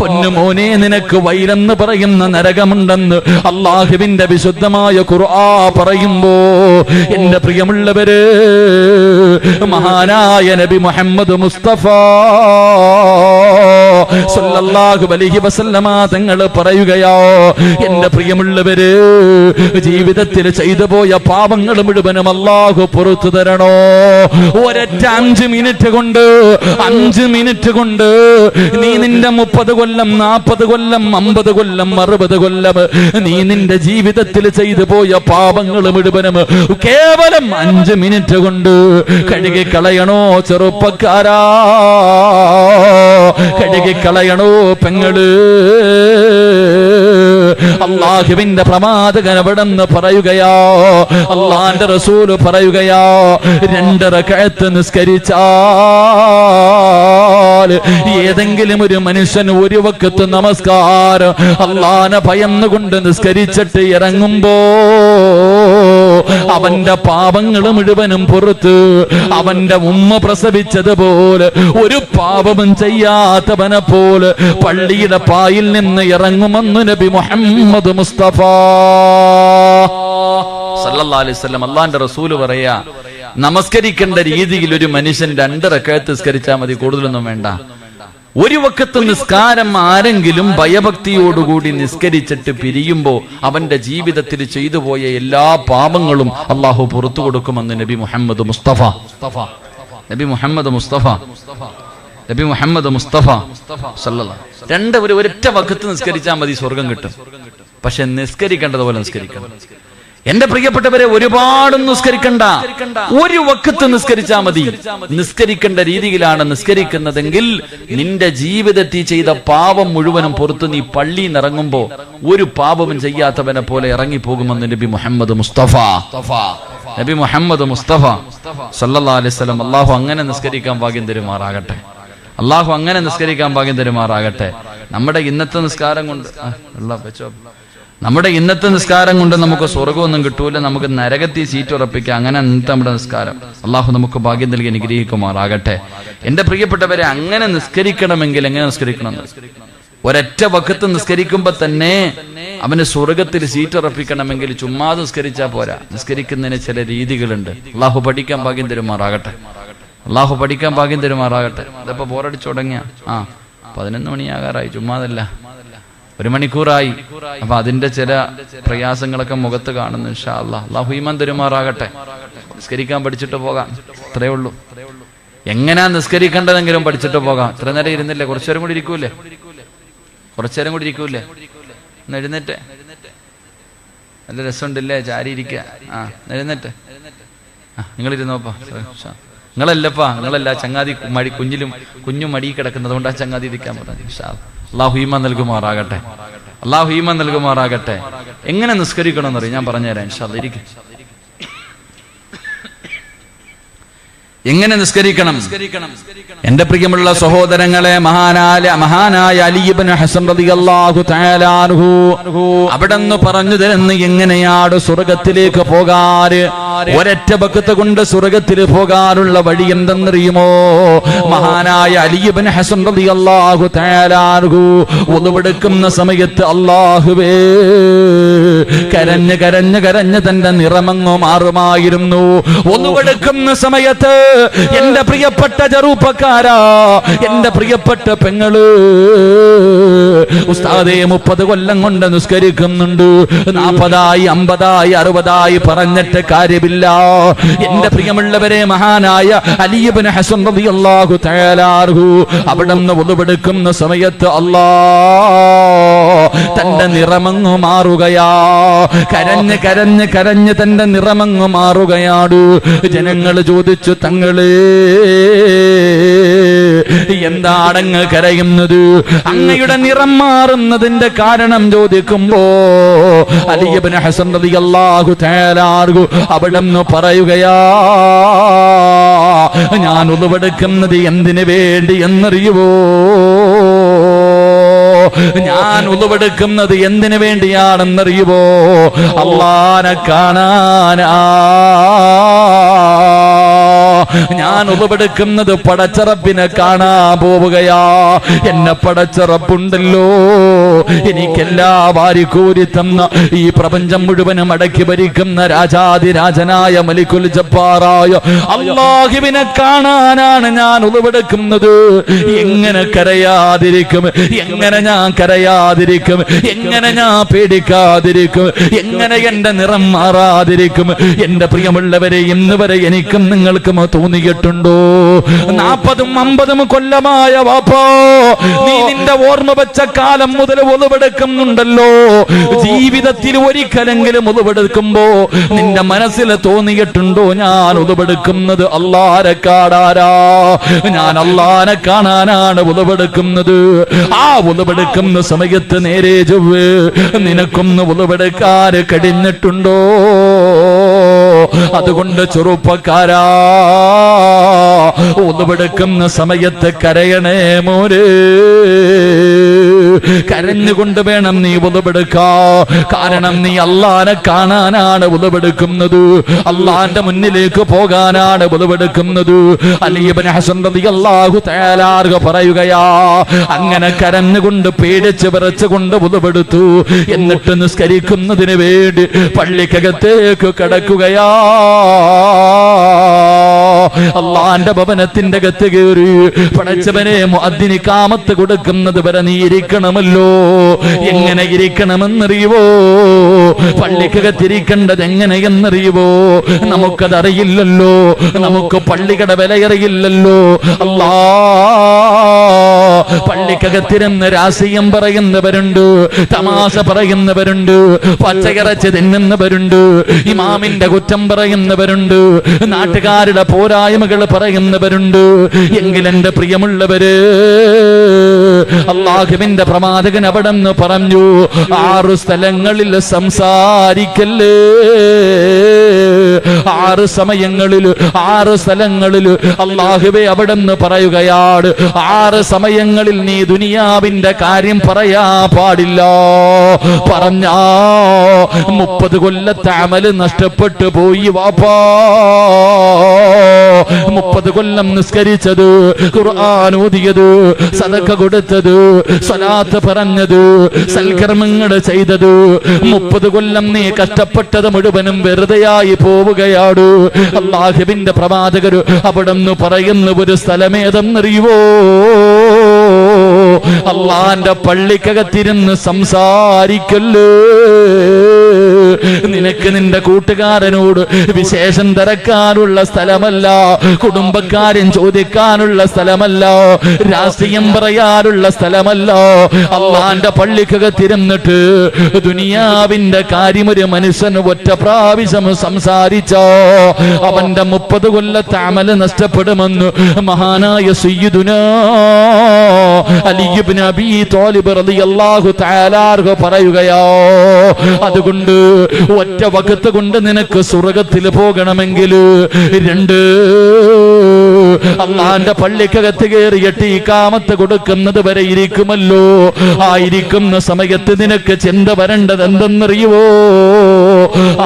പൊന്നുമോനെ, നിനക്ക് വൈലെന്ന് പറയുന്ന നരകമുണ്ടെന്ന് അല്ലാഹുവിന്റെ വിശുദ്ധമായ ഖുർആൻ പറയുമ്പോ, എന്റെ പ്രിയമുള്ളവര്, മഹാനായ നബി മുഹമ്മദ് മുസ്തഫ സല്ലല്ലാഹു അലൈഹി വസല്ലമ തങ്ങൾ പറയുകയോ, എന്റെ പ്രിയമുള്ളവര്, ജീവിതത്തിൽ ചെയ്തു പോയ പാപങ്ങൾ മുഴുവനും അല്ലാഹു പുറത്തു തരണോ? ഒരൊറ്റ 5 മിനിറ്റ് കൊണ്ട് നീ നിന്റെ 30 കൊല്ലം 40 കൊല്ലം 50 കൊല്ലം 60 കൊല്ലം നീ നിന്റെ ജീവിതത്തിൽ ചെയ്തു പോയ പാപങ്ങൾ മുഴുവനും കേവലം 5 മിനിറ്റ് കൊണ്ട് കഴുകി കളയണോ ചെറുപ്പക്കാരാ? കഴുകി കളയണോ പെങ്ങള്? അല്ലാഹുവിന്റെ പ്രവാചകൻ അവിടെന്ന് പറയുകയാ, അല്ലാഹുവിന്റെ റസൂല് പറയുകയാ, 2 റക്അത്ത് നിസ്കരിച്ചാൽ ഏതെങ്കിലും ഒരു മനുഷ്യൻ ഒരു വഖത്ത് നമസ്കാരം അല്ലാഹുവിനെ ഭയന്നുകൊണ്ട് നിസ്കരിച്ചിട്ട് ഇറങ്ങുമ്പോ അവന്റെ പാപങ്ങൾ മുഴുവനും പുറത്ത് അവന്റെ ഉമ്മ പ്രസവിച്ചതുപോലെ ഒരു പാപവും ചെയ്യാത്തവനെ പോലെ പള്ളിയുടെ പായിൽ നിന്ന് ഇറങ്ങുമെന്ന് നബി മുഹമ്മദ് മുസ്തഫ സല്ലല്ലാഹു അലൈഹി വസല്ലം. അല്ലാഹുവിന്റെ റസൂല് പറയാ, നമസ്കരിക്കേണ്ട രീതിയിൽ ഒരു മനുഷ്യൻ 2 റക്അത്ത് നിസ്കരിച്ചാൽ മതി, കൂടുതലൊന്നും വേണ്ട. ഒരു വഖത്ത് നിസ്കാരം ആരെങ്കിലും ഭയഭക്തിയോടുകൂടി നിസ്കരിച്ചിട്ട് പിരിയുമ്പോ അവന്റെ ജീവിതത്തിൽ ചെയ്തു പോയ എല്ലാ പാപങ്ങളും അള്ളാഹു പുറത്തു കൊടുക്കുമെന്ന് നബി മുഹമ്മദ് മുസ്തഫ സല്ലല്ലാഹു. 2 ഒരൊറ്റ വഖത്ത് നിസ്കരിച്ചാൽ മതി, സ്വർഗം കിട്ടും. പക്ഷെ നിസ്കരിക്കേണ്ടതുപോലെ നിസ്കരിക്കണം. എന്റെ പ്രിയപ്പെട്ടവരെ, ഒരുപാട് നിസ്കരിക്കണ്ട, ഒരു വഖത്ത് നിസ്കരിച്ചാൽ മതി. നിസ്കരിക്കേണ്ട രീതിയിലാണ് നിസ്കരിക്കുന്നതെങ്കിൽ നിന്റെ ജീവിതത്തിൽ ചെയ്ത പാപം മുഴുവനും പുറത്ത് നീ പള്ളിയിൽ നിന്ന് ഇറങ്ങുമ്പോ ഒരു പാപവും ചെയ്യാത്തവനെ പോലെ ഇറങ്ങിപ്പോകുമെന്ന് നബി മുഹമ്മദ് മുസ്തഫ സല്ലല്ലാഹു അലൈഹി വസല്ലം. അല്ലാഹു അങ്ങനെ നിസ്കരിക്കാൻ ഭാഗ്യം തരുമാറാകട്ടെ. നമ്മുടെ ഇന്നത്തെ നിസ്കാരം കൊണ്ട് നമുക്ക് സ്വർഗമൊന്നും കിട്ടൂല, നമുക്ക് നരകത്തിൽ സീറ്റ് ഉറപ്പിക്കാം. അങ്ങനെ നമ്മുടെ നിസ്കാരം അള്ളാഹു നമുക്ക് ഭാഗ്യം നൽകി അനുഗ്രഹിക്കുമാറാകട്ടെ. എന്റെ പ്രിയപ്പെട്ടവരെ, അങ്ങനെ നിസ്കരിക്കണമെങ്കിൽ എങ്ങനെ നിസ്കരിക്കണം? ഒരൊറ്റ വഖത്ത് നിസ്കരിക്കുമ്പോ തന്നെ അവന് സ്വർഗത്തിൽ സീറ്റ് ഉറപ്പിക്കണമെങ്കിൽ ചുമ്മാ നിസ്കരിച്ചാ പോരാ. നിസ്കരിക്കുന്നതിന് ചില രീതികളുണ്ട്. അള്ളാഹു പഠിക്കാൻ ഭാഗ്യം തരുമാറാകട്ടെ. ഇതിപ്പോ ബോറടിച്ചു തുടങ്ങിയ 11 മണിയാകാറായി, ചുമ്മാതല്ല, 1 മണിക്കൂറായി. അപ്പൊ അതിന്റെ ചില പ്രയാസങ്ങളൊക്കെ മുഖത്ത് കാണുന്നു. ഇൻഷാ അല്ലാഹ്. അല്ലാഹു ഈമാൻ തരുമാറാകട്ടെ. നിസ്കരിക്കാൻ പഠിച്ചിട്ട് പോകാം, അത്രേ ഉള്ളൂ. എങ്ങനെയാ നിസ്കരിക്കേണ്ടതെങ്കിലും പഠിച്ചിട്ട് പോകാം. ഇത്ര നേരം ഇരുന്നില്ലേ, കുറച്ചേരം കൂടി ഇരിക്കൂലേ, കുറച്ചേരം കൂടി ഇരിക്കൂലേ, ഒന്ന് എഴുന്നേറ്റ്. നല്ല രസമുണ്ടല്ലേ ചാരി ഇരിക്കുക. എഴുന്നേറ്റ്. നിങ്ങളിരുന്നോപ്പാ. നിങ്ങളല്ലപ്പാ, നിങ്ങളല്ല ചങ്ങാതി കുഞ്ഞും മടി കിടക്കുന്നത് കൊണ്ട് ആ ചങ്ങാതി ഇരിക്കാൻ പറഞ്ഞു. അള്ളാഹു ഈമാൻ നൽകുമാറാകട്ടെ, അള്ളാഹു ഈമാൻ നൽകുമാറാകട്ടെ. എങ്ങനെ നിസ്കരിക്കണമെന്ന് അറിയാം, ഞാൻ പറഞ്ഞുതരാം ഇൻഷാ അല്ലാഹ്. ഇരിക്കും. എങ്ങനെ നിസ്കരിക്കണം? എന്റെ പ്രിയമുള്ള സഹോദരങ്ങളെ, മഹാനായ അലി ഇബ്നു ഹസൻ റളിയല്ലാഹു തആല അൻഹു അവിടെന്ന് പറഞ്ഞു തരുന്നു എങ്ങനെയാണ് സ്വർഗത്തിലേക്ക് പോകാറ്. ഒരൊറ്റ ബക്കത്ത് കൊണ്ട് സ്വർഗത്തിൽ പോകാനുള്ള വഴി എന്തെന്നറിയുമോ? മഹാനായ അലി ഇബ്നു ഹസൻ റളിയല്ലാഹു തആല അൻഹു വുളുവെടുക്കുന്ന സമയത്ത് അല്ലാഹുവേ കരഞ്ഞ് കരഞ്ഞ് കരഞ്ഞ് തന്റെ നിറമങ്ങ് മാറുമായിരുന്നു. വുളുവെടുക്കുന്ന സമയത്ത് എന്റെ പ്രിയപ്പെട്ട ചെറുപ്പക്കാരാ, എന്റെ പ്രിയപ്പെട്ട പെങ്ങള്, ഉസ്താദേ 30 കൊല്ലം കൊണ്ട് നിസ്കരിക്കുന്നുണ്ട്, 40ആയി 50ആയി 60ആയി പറഞ്ഞിട്ട് കാര്യമില്ല. എന്റെ പ്രിയമുള്ളവരെ, മഹാനായ അലി ഇബ്നു ഹസൻ റളിയല്ലാഹു തആല അൻഹു അവിടുന്ന് വുളുവെടുക്കുന്ന സമയത്ത് തന്റെ നിറമങ്ങ് മാറുകയാ. കരഞ്ഞ് കരഞ്ഞ് കരഞ്ഞ് തന്റെ നിറമങ്ങ് മാറുകയാണ്. ജനങ്ങൾ ചോദിച്ചു, തങ്ങള് എന്താണങ്ങ് കരയുന്നത്? അങ്ങയുടെ നിറം മാറുന്നതിന്റെ കാരണം ചോദിക്കുമ്പോ അലി ഇബ്നു ഹസൻ റളിയല്ലാഹു തആല അൻഹു അവിടെന്ന് പറയുകയാ, ഞാൻ ഉളുവെടുക്കുന്നത് എന്തിനു വേണ്ടി എന്നറിയുവോ? ഞാൻ ഉളുവെടുക്കുന്നത് എന്തിനു വേണ്ടിയാണെന്നറിയുവോ? അല്ലാഹനെ കാണാനാ. ഞാൻ ഉളുവെടുക്കുന്നത് പടച്ചറപ്പിനെ കാണാൻ പോവുകയാ. എന്നെ പടച്ചറപ്പുണ്ടല്ലോ, എനിക്കെല്ലാ വാരിക്കോരി തന്ന ഈ പ്രപഞ്ചം മുഴുവനും അടക്കി ഭരിക്കുന്ന രാജാതിരാജനായ മലിക്കുൽ ജബ്ബാറായ അല്ലാഹുവിനെ കാണാനാണ് ഞാൻ ഉളുവെടുക്കുന്നത്. എങ്ങനെ കരയാതിരിക്കും? എങ്ങനെ ഞാൻ കരയാതിരിക്കും? എങ്ങനെ ഞാൻ പേടിക്കാതിരിക്കും? എങ്ങനെ എന്റെ നിറം മാറാതിരിക്കും? എന്റെ പ്രിയമുള്ളവരെ, ഇന്ന് വരെ എനിക്കും നിങ്ങൾക്കും തോന്നിയിട്ടുണ്ടോ? 40ഉം 50ഉം കൊല്ലമായ വാപ്പോ, നീ നിന്റെ ഓർമ്മ വെച്ച കാലം മുതൽ ഉളുവെടുക്കുന്നുണ്ടല്ലോ. ജീവിതത്തിൽ ഒരിക്കലെങ്കിലും ഉളുവെടുക്കുമ്പോ നിന്റെ മനസ്സിൽ തോന്നിയിട്ടുണ്ടോ, ഞാൻ ഉളുവെടുക്കുന്നത് അല്ലാഹനെ കാണാനാ, ഞാൻ അല്ലാഹനെ കാണാനാണ് ഉളുവെടുക്കുന്നത്. ആ ഉളുവെടുക്കുന്ന സമയത്ത് നേരെ ചൊവ്വേ നിനക്കൊന്ന് ഉളുവെടുക്കാൻ കഴിഞ്ഞിട്ടുണ്ടോ? അതുകൊണ്ട് ചെറുപ്പക്കാരാ, ഉളുവെടുക്കുന്ന സമയത്ത് കരയണേ മോരെ. കരഞ്ഞുകൊണ്ട് വേണം നീ ഉളുവെടുക്കാ. കാരണം നീ അല്ലാഹനെ കാണാനാണ് ഉളുവെടുക്കുന്നത്, അല്ലാഹന്റെ മുന്നിലേക്ക് പോകാനാണ് ഉളുവെടുക്കുന്നത്. അലി ഇബ്നു ഹസൻ റളിയല്ലാഹു തആല അൻഹു പറയുകയാ, അങ്ങനെ കരഞ്ഞുകൊണ്ട് പേടിച്ച് വിറച്ചുകൊണ്ട് ഉളുവെടുത്തു. എന്നിട്ട് നിസ്കരിക്കുന്നതിന് വേണ്ടി പള്ളിക്കകത്തേക്ക് കടക്കുകയാ. അല്ലാഹന്റെ ഭവനത്തിന്റെ അകത്ത് കയറി പടച്ചവനെ മുഅദ്ദിന് ഇഖാമത്ത് കൊടുക്കുന്നത് വരെ നീ ഇരിക്കണമല്ലോ. എങ്ങനെ ഇരിക്കണമെന്നറിയുവോ? പള്ളിക്കകത്തിരിക്കേണ്ടത് എങ്ങനെയെന്നറിയുവോ? നമുക്കതറിയില്ലല്ലോ. നമുക്ക് പള്ളികളുടെ വിലയറിയില്ലല്ലോ. അല്ലാ, പള്ളിക്കകത്തിരുന്ന് രാഷ്ട്രീയം പറയുന്നവരുണ്ട്, തമാശ പറയുന്നവരുണ്ട്, പച്ചയിറച്ചി തിന്നുന്നവരുണ്ട്, ഇമാമിന്റെ കുറ്റം പറയുന്നവരുണ്ട്, നാട്ടുകാരുടെ പോരായ്മകൾ പറയുന്നവരുണ്ട്. എങ്കിലെന്റെ പ്രിയമുള്ളവര്, അല്ലാഹുവിന്റെ പ്രവാചകൻ അവിടെന്ന് പറഞ്ഞു, 6 സ്ഥലങ്ങളിൽ സംസാരിക്കല്ലേ. 6 സമയങ്ങളിൽ 6 സ്ഥലങ്ങളിൽ അല്ലാഹുവേ അവിടെന്ന് പറയുകയാണ്, 6 സമയങ്ങളിൽ നീ ദുനിയാവിന്റെ കാര്യം പറയാ പാടില്ല. പറഞ്ഞാ 30 കൊല്ലത്തെ അമല് നഷ്ടപ്പെട്ടു പോയി വാപ്പാ. 30 കൊല്ലം നിസ്കരിച്ചത്, ഖുർആൻ ഓതിയത്, സദഖ കൊടുത്തത്, സ്വലാത്ത് പറഞ്ഞത്, സൽക്കർമ്മങ്ങൾ ചെയ്തത്, 30 കൊല്ലം നീ കഷ്ടപ്പെട്ടത് മുഴുവനും വെറുതെയായി പോവുകയാണ്. അല്ലാഹുവിന്റെ പ്രവാചകർ അവിടെന്ന് പറയുന്ന ഒരു സ്ഥലമേതെന്നറിയുവോ? അള്ളാന്റെ പള്ളിക്കകത്തിരുന്ന് സംസാരിക്കല്ലേ. നിനക്ക് നിന്റെ കൂട്ടുകാരനോട് വിശേഷം തിരക്കാനുള്ള സ്ഥലമല്ല, കുടുംബക്കാരൻ ചോദിക്കാനുള്ള സ്ഥലമല്ല, രാഷ്ട്രീയം പറയാനുള്ള സ്ഥലമല്ല. അള്ളാന്റെ പള്ളിക്കകത്തിരുന്നിട്ട് ദുനിയാവിന്റെ കാര്യം ഒരു മനുഷ്യന് ഒറ്റ പ്രാവശ്യം സംസാരിച്ചോ അവന്റെ 30 കൊല്ലത്തെ അമല് നഷ്ടപ്പെടുമെന്ന് മഹാനായ സയ്യിദുനാ അലി ഇബ്നു അബീ ത്വാലിബ് റളിയല്ലാഹു തആല അൻഹു പറയുകയോ. അതുകൊണ്ട് ഒറ്റ വഖത്ത് കൊണ്ട് നിനക്ക് സ്വർഗ്ഗത്തിൽ പോകണമെങ്കിൽ 2 അള്ളാന്റെ പള്ളിക്കകത്ത് കയറിയിട്ട് ഇഖാമത്ത് കൊടുക്കുന്നത് വരെ ഇരിക്കുമല്ലോ. ആയിരിക്കുന്ന സമയത്ത് നിനക്ക് ചിന്ത വരേണ്ടത് എന്തെന്നറിയുവോ?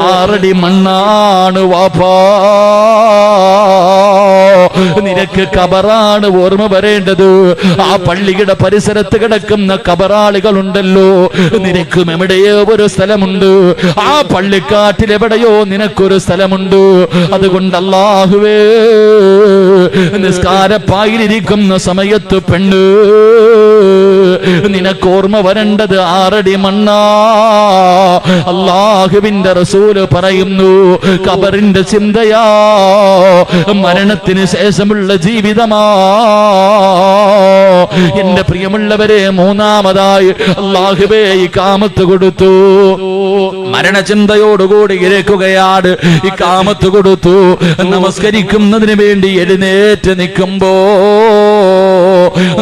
6 അടി മണ്ണാണ് വാപ്പാ, നിനക്ക് കബറാണ് ഓർമ്മ വരേണ്ടത്. ആ പള്ളിയുടെ പരിസരത്ത് കിടക്കുന്ന കബറാളികളുണ്ടല്ലോ, നിനക്കും എവിടെയോ ഒരു സ്ഥലമുണ്ട്. ആ പള്ളിക്കാട്ടിൽ എവിടെയോ നിനക്കൊരു സ്ഥലമുണ്ട്. അതുകൊണ്ട് അല്ലാഹുവേ, നിസ്കാരപ്പായിലിരിക്കുന്ന സമയത്ത് പെണ്ണ് നിനക്ക് ഓർമ്മ വരേണ്ടത് 6 അടി മണ്ണാ. അല്ലാഹുവിന്റെ റസൂല് പറയുന്നു, ഖബറിന്റെ ചിന്തയാ മരണത്തിന് ശേഷമുള്ള ജീവിതമാ. എന്റെ പ്രിയമുള്ളവരെ, മൂന്നാമതായി അല്ലാഹുവേ ഇഖാമത്ത് കൊടുത്തു. മരണചിന്തയോടുകൂടി ഇരിക്കുകയാണ്, ഇഖാമത്ത് കൊടുത്തു. നമസ്കരിക്കുന്നതിന് വേണ്ടി എഴുന്നേറ്റ് നിൽക്കുമ്പോ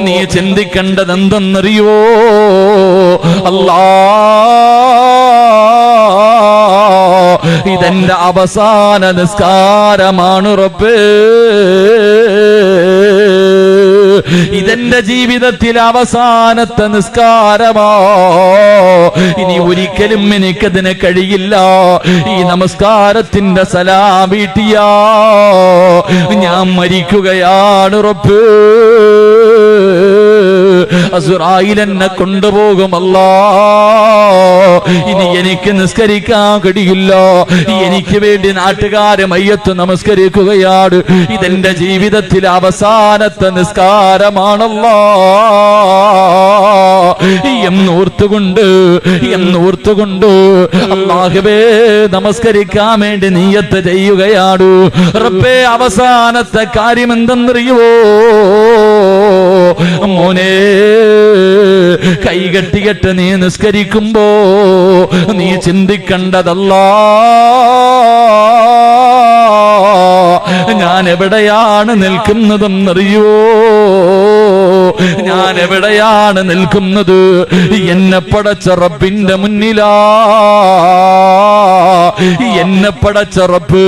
നീ ചിന്തിക്കേണ്ടത് എന്തെന്നറിയോ? അല്ലാ, ഇതെന്റെ അവസാന നിസ്കാരമാണ് റബ്ബേ, ഇതെന്റെ ജീവിതത്തിൽ അവസാനത്തെ നിസ്കാരമോ. ഇനി ഒരിക്കലും എനിക്കതിന് കഴിയില്ല. ഈ നമസ്കാരത്തിന്റെ സലാം വീട്ടിയാ ഞാൻ മരിക്കുകയാണ് റബ്ബേ. അസ്റായീൽ എന്നെ കൊണ്ടുപോകുമല്ലാ. ഇനി എനിക്ക് നിസ്കരിക്കാൻ കഴിയില്ല. എനിക്ക് വേണ്ടി നാട്ടുകാരെ മയ്യത്ത് നമസ്കരിക്കുകയാണ്. ഇതെന്റെ ജീവിതത്തിൽ അവസാനത്തെ നിസ്കാരമാണല്ലോ എന്നോർത്തുകൊണ്ട് അല്ലാഹുവേ നമസ്കരിക്കാൻ വേണ്ടി നിയ്യത്ത് ചെയ്യുകയാണ്. റബ്ബേ, അവസാനത്തെ കാര്യം എന്തെന്നറിയുവോ? മോനെ, കൈകെട്ടികെട്ട് നീ നിസ്കരിക്കുമ്പോ നീ ചിന്തിക്കേണ്ടതല്ലാ, ഞാൻ എവിടെയാണ് നിൽക്കുന്നതെന്നറിയോ? ഞാൻ എവിടെയാണ് നിൽക്കുന്നത്? എന്നെ പടച്ച റബ്ബിന്റെ മുന്നിലാ. എന്നെ പടച്ച റബ്ബ്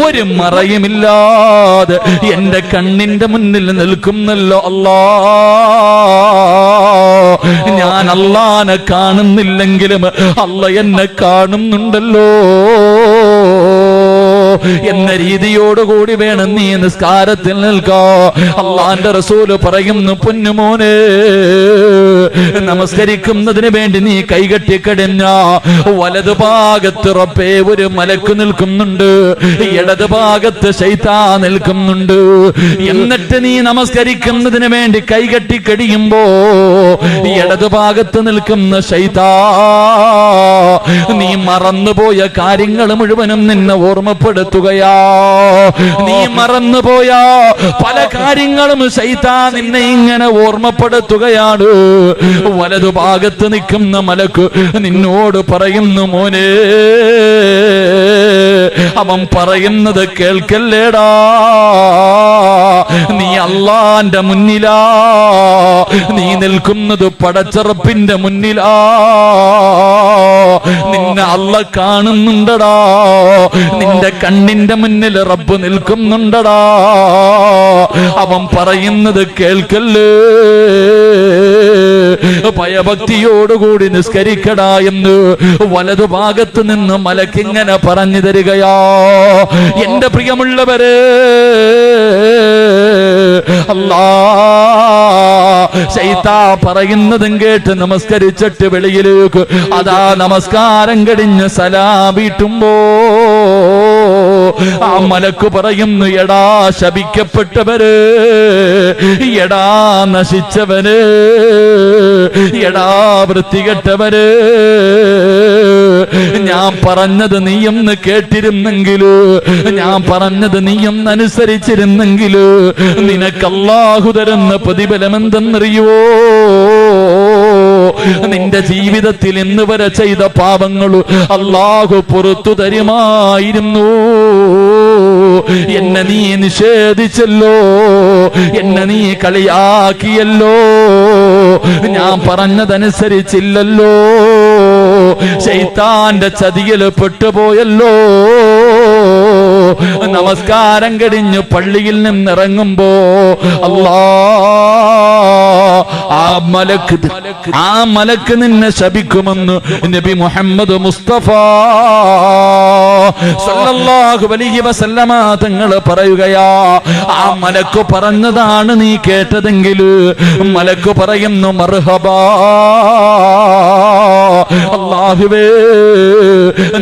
ഒരു മറയുമില്ലാതെ എന്റെ കണ്ണിന്റെ മുന്നിൽ നിൽക്കുന്നല്ലോ അല്ലാ. ഞാൻ അല്ലാഹനെ കാണുന്നില്ലെങ്കിലും അല്ലാഹ് എന്നെ കാണുന്നുണ്ടല്ലോ എന്ന രീതിയോടുകൂടി വേണം നീ നിസ്കാരത്തിൽ നിൽക്കാ. അള്ളാന്റെ റസൂല് പറയുന്നു, പൊന്നുമോനെ, നമസ്കരിക്കുന്നതിന് വേണ്ടി നീ കൈകെട്ടിക്കടിഞ്ഞ വലതുഭാഗത്ത് റബ്ബേ ഒരു മലക്ക് നിൽക്കുന്നുണ്ട്, ഇടതുഭാഗത്ത് ശൈത്താൻ നിൽക്കുന്നുണ്ട്. എന്നിട്ട് നീ നമസ്കരിക്കുന്നതിന് വേണ്ടി കൈകെട്ടിക്കടിയുമ്പോ ഇടതുഭാഗത്ത് നിൽക്കുന്ന ശൈത്താൻ നീ മറന്നുപോയ കാര്യങ്ങൾ മുഴുവനും നിന്നെ ഓർമ്മപ്പെടുത്തുകയാ. നീ മറന്നുപോയ പല കാര്യങ്ങളും ശൈത്താൻ നിന്നെ ഇങ്ങനെ ഓർമ്മപ്പെടുത്തുകയാണ്. വലതുഭാഗത്ത് നിൽക്കുന്ന മലക്ക് നിന്നോട് പറയുന്നു, മോനെ, അവൻ പറയുന്നത് കേൾക്കല്ലേടാ, നീ അള്ളാന്റെ മുന്നിലാ, നീ നിൽക്കുന്നത് പടച്ചറപ്പിന്റെ മുന്നിലാ, നിന്നെ അള്ള കാണുന്നുണ്ടടാ, നിന്റെ കണ്ണിന്റെ മുന്നിൽ റബ്ബ് നിൽക്കുന്നുണ്ടടാ. അവൻ പറയുന്നത് കേൾക്കല്ലേ, ഭയഭക്തിയോടുകൂടി നിസ്കരിക്കടാ എന്ന് വലതുഭാഗത്ത് നിന്ന് മലക്കിങ്ങനെ പറഞ്ഞു തരികയാ. എന്റെ പ്രിയമുള്ളവരെ, അല്ലാ, ശൈത്താൻ പറയുന്നതും കേട്ട് നമസ്കരിച്ചിട്ട് വെളിയിലേക്ക് അതാ നമസ്കാരം കഴിഞ്ഞ് സലാം വീട്ടുമ്പോ ആ മലക്ക് പറയുന്നു, എടാ ശപിക്കപ്പെട്ടവര്, എടാ നശിച്ചവന്, എടാ വൃത്തികെട്ടവന്, ഞാൻ പറഞ്ഞത് നീയൊന്ന് കേട്ടിരുന്നെങ്കില്, ഞാൻ പറഞ്ഞത് നീയൊന്ന് അനുസരിച്ചിരുന്നെങ്കില് നിനക്ക് അല്ലാഹു തരുന്ന പ്രതിഫലം എന്തെന്നറിയോ? നിന്റെ ജീവിതത്തിൽ ഇന്ന് വരെ ചെയ്ത പാപങ്ങൾ അല്ലാഹു പുറത്തു തരുമായിരുന്നു. എന്നെ നീ നിഷേധിച്ചല്ലോ, എന്നെ നീ കളിയാക്കിയല്ലോ, ഞാൻ പറഞ്ഞതനുസരിച്ചില്ലല്ലോ, ശൈത്താന്റെ ചതിയിൽ പെട്ടുപോയല്ലോ. നമസ്കാരം കഴിഞ്ഞ് പള്ളിയിൽ നിന്നിറങ്ങുമ്പോ ആ മലക്ക് നിന്നെ ശപിക്കുമെന്ന് നബി മുഹമ്മദ് മുസ്തഫ സല്ലല്ലാഹു അലൈഹി വസല്ലമ തങ്ങൾ പറയുകയാ. ആ മലക്ക് പറഞ്ഞതാണ് നീ കേട്ടതെങ്കിൽ മലക്ക് പറയുന്നു മർഹബാ, അല്ലാഹുവേ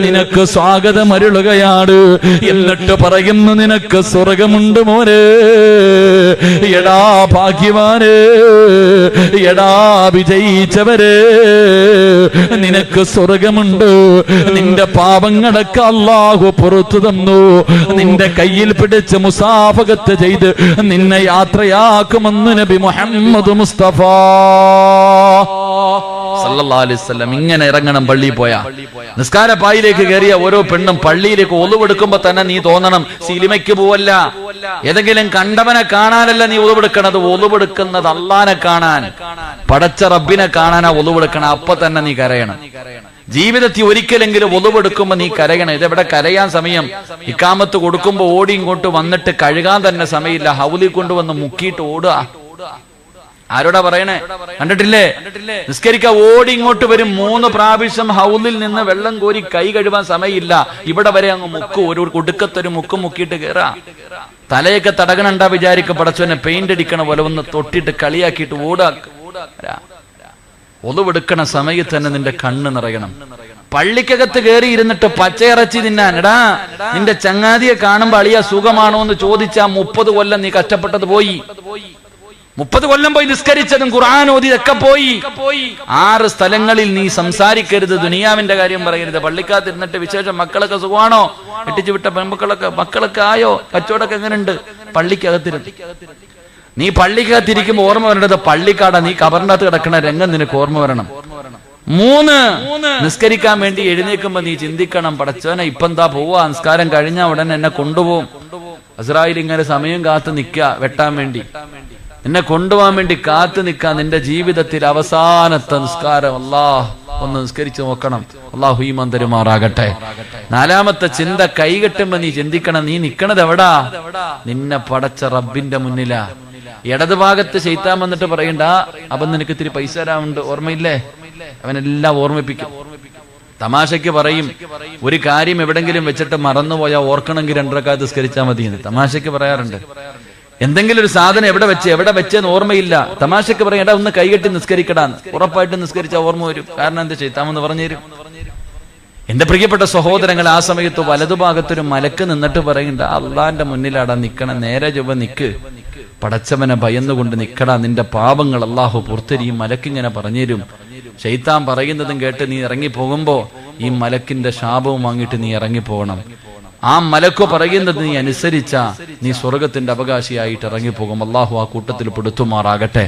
നിനക്ക് സ്വാഗതം അരുളുകയാണ്. എന്നിട്ട് പറയുന്നു നിനക്ക് സ്വർഗമുണ്ട് മോനെ, എടാ ഭാഗ്യവാന്, എടാ വിജയിച്ചവര്, നിനക്ക് സ്വർഗമുണ്ട്. നിന്റെ പാപങ്ങളൊക്കെ അല്ലാഹു പുറത്തു തന്നു. നിന്റെ കയ്യിൽ പിടിച്ച് മുസാഫഹത്ത് ചെയ്ത് നിന്നെ യാത്രയാക്കുമെന്ന് നബി മുഹമ്മദ് മുസ്തഫ സല്ലല്ലാഹു അലൈഹി വസല്ലം. ഇങ്ങനെ ഇറങ്ങണം പള്ളിയിൽ പോയാ. നിസ്കാരപ്പായിലേക്ക് കയറിയ ഓരോ പെണ്ണും പള്ളിയിലേക്ക് ഒളിവെടുക്കുമ്പോ തന്നെ നീ തോന്നണം സിനിമയ്ക്ക് പോവല്ല, ഏതെങ്കിലും കണ്ടവനെ കാണാനല്ല നീ ഒളിവെടുക്കണത്. ഒളിവെടുക്കുന്നത് അള്ളാനെ കാണാൻ, പടച്ച റബ്ബിനെ കാണാനാ ഒളിവെടുക്കണം. അപ്പൊ തന്നെ നീ കരയണം. ജീവിതത്തിൽ ഒരിക്കലെങ്കിലും ഒളിവെടുക്കുമ്പോ നീ കരയണം. ഇതെവിടെ കരയാൻ സമയം? ഇക്കാമത്ത് കൊടുക്കുമ്പോ ഓടി ഇങ്ങോട്ട് വന്നിട്ട് കഴുകാൻ തന്നെ സമയമില്ല, ഹൗലിൽ കൊണ്ടുവന്ന് മുക്കിയിട്ട് ഓടുക. ആരോടാ പറയണേ? കണ്ടിട്ടില്ലേ? നിസ്കരിക്ക ഓടി ഇങ്ങോട്ട് വരും, 3 പ്രാവശ്യം ഹൗലിൽ നിന്ന് വെള്ളം കോരി കൈ കഴുകാൻ സമയമില്ല. ഇവിടെ വരെ അങ്ങ് മുക്ക്, ഒരു കുടുക്കത്തൊരു മുക്കും മുക്കിയിട്ട് കയറാ. തലയൊക്കെ തടകണണ്ടാ വിചാരിക്കും പടച്ചവനെ പെയിന്റ് അടിക്കണ പോലെ ഒന്ന് തൊട്ടിട്ട് കളിയാക്കിയിട്ട് ഓടാ. ഒളിവെടുക്കണ സമയത്ത് തന്നെ നിന്റെ കണ്ണ് നിറയണം. പള്ളിക്കകത്ത് കയറി ഇരുന്നിട്ട് പച്ചയിറച്ചി തിന്നാൻ, എടാ നിന്റെ ചങ്ങാതിയെ കാണുമ്പോ അളിയ സുഖമാണോ എന്ന് ചോദിച്ചാ 30 കൊല്ലം നീ കഷ്ടപ്പെട്ടത് പോയി. 30 കൊല്ലം പോയി നിസ്കരിച്ചതും ഖുർആൻ ഓതിയതൊക്കെ പോയി. 6 സ്ഥലങ്ങളിൽ നീ സംസാരിക്കരുത്, ദുനിയാവിന്റെ കാര്യം പറയരുത്. പള്ളിക്കകത്ത് ഇരുന്നിട്ട് വിശേഷം മക്കളൊക്കെ സുഖമാണോ, എട്ടിച്ചു വിട്ട മക്കളൊക്കെ ആയോ, കച്ചവടമൊക്കെ എങ്ങനെയുണ്ട്? പള്ളിക്കകത്തിരുന്ന് നീ പള്ളിക്കകത്തിരിക്കുമ്പോ ഓർമ്മ വരേണ്ടത് പള്ളിക്കാടാ, നീ കബറിനകത്ത് കിടക്കണ രംഗം നിനക്ക് ഓർമ്മ വരണം. 3 നിസ്കരിക്കാൻ വേണ്ടി എഴുന്നേക്കുമ്പോ നീ ചിന്തിക്കണം, പടച്ചവനെ ഇപ്പൊ എന്താ പോവാ, നിസ്കാരം കഴിഞ്ഞ ഉടനെ എന്നെ കൊണ്ടുപോകും. അസ്രായിൽ ഇങ്ങനെ സമയം കാത്തു നിൽക്കുക വെട്ടാൻ വേണ്ടി, എന്നെ കൊണ്ടുപോകാൻ വേണ്ടി കാത്തു നിൽക്കാൻ. നിന്റെ ജീവിതത്തിൽ അവസാനത്തെ നിസ്കാരം അല്ലാഹ് ഒന്ന് നിസ്കരിച്ചു നോക്കണം. അല്ലാഹു ഈമാൻ തരുമാറാകട്ടെ. 4ാമത്തെ ചിന്ത, കൈകെട്ടുമ്പോ നീ ചിന്തിക്കണം, നീ നിക്കണത് എവിടാ? നിന്നെ പടച്ച റബ്ബിന്റെ മുന്നിലാ. ഇടതുഭാഗത്ത് ശൈത്താൻ വന്നിട്ട് പറയണ്ട, അപ്പൊ നിനക്ക് ഇത്തിരി പൈസ തരാമുണ്ട്, ഓർമ്മയില്ലേ? അവനെല്ലാം ഓർമ്മിപ്പിക്കും. തമാശയ്ക്ക് പറയും, ഒരു കാര്യം എവിടെങ്കിലും വെച്ചിട്ട് മറന്നുപോയാൽ ഓർക്കണമെങ്കിൽ 2 റക്അത്ത് നിസ്കരിച്ചാൽ മതി എന്ന് തമാശയ്ക്ക് പറയാറുണ്ട്. എന്തെങ്കിലും ഒരു സാധനം എവിടെ വെച്ചെന്ന് ഓർമ്മയില്ല, തമാശക്ക് പറയും എടാ ഒന്ന് കൈകെട്ടി നിസ്കരിക്കടാന്ന്. ഉറപ്പായിട്ട് നിസ്കരിച്ചാൽ ഓർമ്മ വരും. കാരണം എന്താ ചെയ്താമെന്ന് പറഞ്ഞുതരും. എന്റെ പ്രിയപ്പെട്ട സഹോദരങ്ങൾ, ആ സമയത്ത് വലതുഭാഗത്തൊരു മലക്ക് നിന്നിട്ട് പറയണ്ട, അള്ളാന്റെ മുന്നിലാടാ നിക്കണം, നേരെ ചൊവ്വ നിക്ക്, പടച്ചവനെ ഭയന്നുകൊണ്ട് നിക്കടാ, നിന്റെ പാപങ്ങൾ അള്ളാഹു പുറത്തിരിയും. മലക്കിങ്ങനെ പറഞ്ഞുതരും. ശൈത്താൻ പറയുന്നതും കേട്ട് നീ ഇറങ്ങിപ്പോകുമ്പോ ഈ മലക്കിന്റെ ശാപവും വാങ്ങിയിട്ട് നീ ഇറങ്ങിപ്പോകണം. ആ മലക്ക് പറയുന്നത് നീ അനുസരിച്ച നീ സ്വർഗത്തിന്റെ അവകാശിയായിട്ട് ഇറങ്ങിപ്പോകും. അള്ളാഹു ആ കൂട്ടത്തിൽ പെടുത്തുമാറാകട്ടെ.